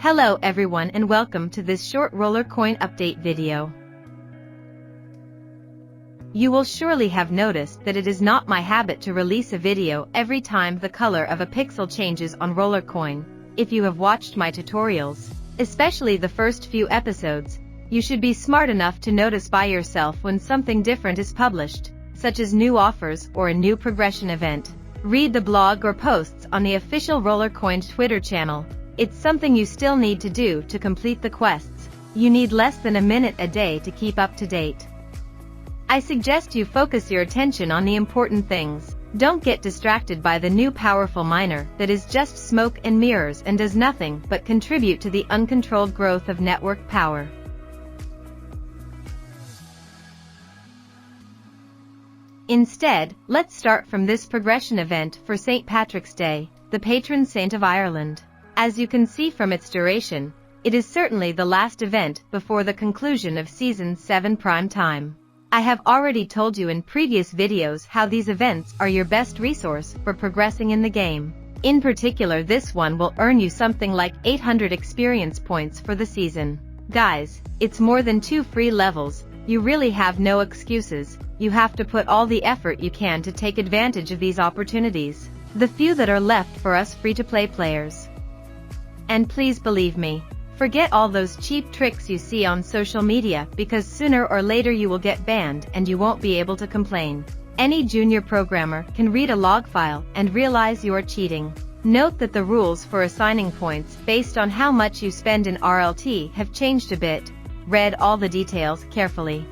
Hello everyone and welcome to this short Rollercoin update video. You will surely have noticed that it is not my habit to release a video every time the color of a pixel changes on Rollercoin. If you have watched my tutorials, especially the first few episodes, you should be smart enough to notice by yourself when something different is published, such as new offers or a new progression event. Read the blog or posts on the official Rollercoin Twitter channel. It's something you still need to do to complete the quests. You need less than a minute a day to keep up to date. I suggest you focus your attention on the important things. Don't get distracted by the new powerful miner that is just smoke and mirrors and does nothing but contribute to the uncontrolled growth of network power. Instead, let's start from this progression event for St. Patrick's Day, the patron saint of Ireland. As you can see from its duration, it is certainly the last event before the conclusion of Season 7 prime time. I have already told you in previous videos how these events are your best resource for progressing in the game. In particular, this one will earn you something like 800 experience points for the season. Guys, it's more than 2 free levels. You really have no excuses. You have to put all the effort you can to take advantage of these opportunities, the few that are left for us free-to-play players. And please believe me, forget all those cheap tricks you see on social media, because sooner or later you will get banned and you won't be able to complain. Any junior programmer can read a log file and realize you are cheating. Note that the rules for assigning points based on how much you spend in RLT have changed a bit. Read all the details carefully.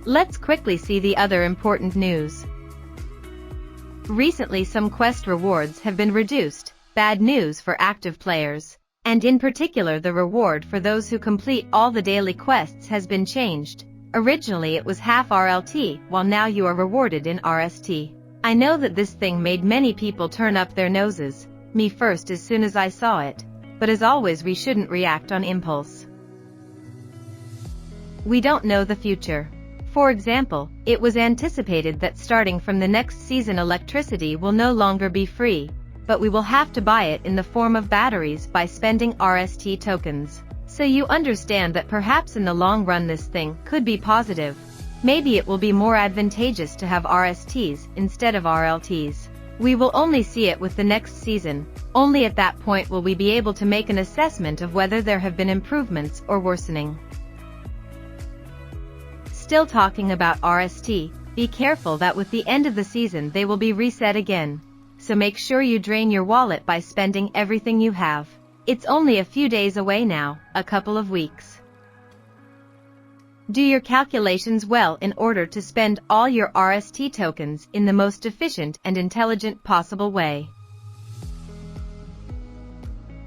Let's quickly see the other important news. Recently some quest rewards have been reduced, bad news for active players. And in particular the reward for those who complete all the daily quests has been changed. Originally it was half RLT, while now you are rewarded in RST. I know that this thing made many people turn up their noses, me first as soon as I saw it. But as always we shouldn't react on impulse. We don't know the future. For example, it was anticipated that starting from the next season electricity will no longer be free, but we will have to buy it in the form of batteries by spending RST tokens. So you understand that perhaps in the long run this thing could be positive. Maybe it will be more advantageous to have RSTs instead of RLTs. We will only see it with the next season. Only at that point will we be able to make an assessment of whether there have been improvements or worsening. Still talking about RST, be careful that with the end of the season they will be reset again. So make sure you drain your wallet by spending everything you have. It's only a few days away now, a couple of weeks. Do your calculations well in order to spend all your RST tokens in the most efficient and intelligent possible way.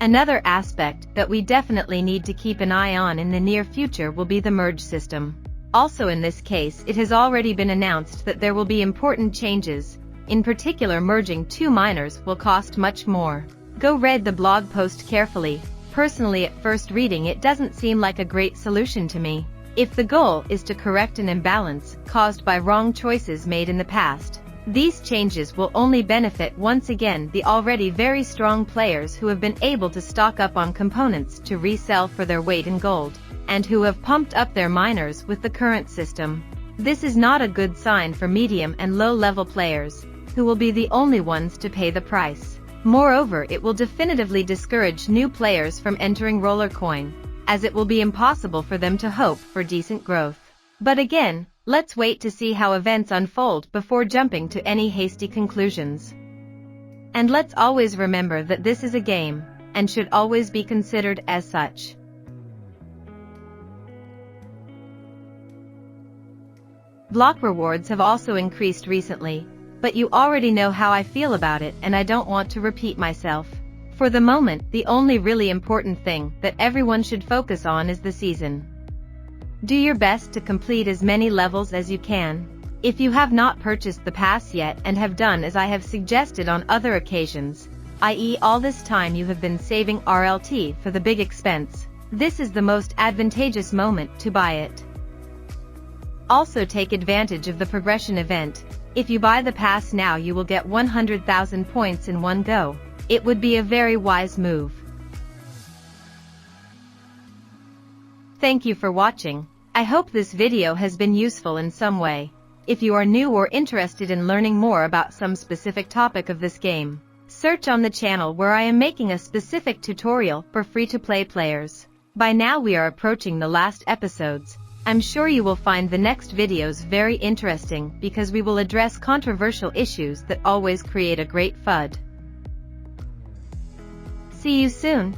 Another aspect that we definitely need to keep an eye on in the near future will be the merge system. Also in this case it has already been announced that there will be important changes. In particular, merging 2 miners will cost much more. Go read the blog post carefully. Personally, at first reading it doesn't seem like a great solution to me. If the goal is to correct an imbalance caused by wrong choices made in the past, these changes will only benefit once again the already very strong players who have been able to stock up on components to resell for their weight in gold, and who have pumped up their miners with the current system. This is not a good sign for medium and low-level players, who will be the only ones to pay the price. Moreover, it will definitively discourage new players from entering Rollercoin, as it will be impossible for them to hope for decent growth. But again, let's wait to see how events unfold before jumping to any hasty conclusions. And let's always remember that this is a game, and should always be considered as such. Block rewards have also increased recently, but you already know how I feel about it and I don't want to repeat myself. For the moment, the only really important thing that everyone should focus on is the season. Do your best to complete as many levels as you can. If you have not purchased the pass yet and have done as I have suggested on other occasions, i.e. all this time you have been saving RLT for the big expense, this is the most advantageous moment to buy it. Also take advantage of the progression event. If you buy the pass now you will get 100,000 points in one go. It would be a very wise move. Thank you for watching. I hope this video has been useful in some way. If you are new or interested in learning more about some specific topic of this game, search on the channel where I am making a specific tutorial for free-to-play players. By now we are approaching the last episodes. I'm sure you will find the next videos very interesting because we will address controversial issues that always create a great FUD. See you soon!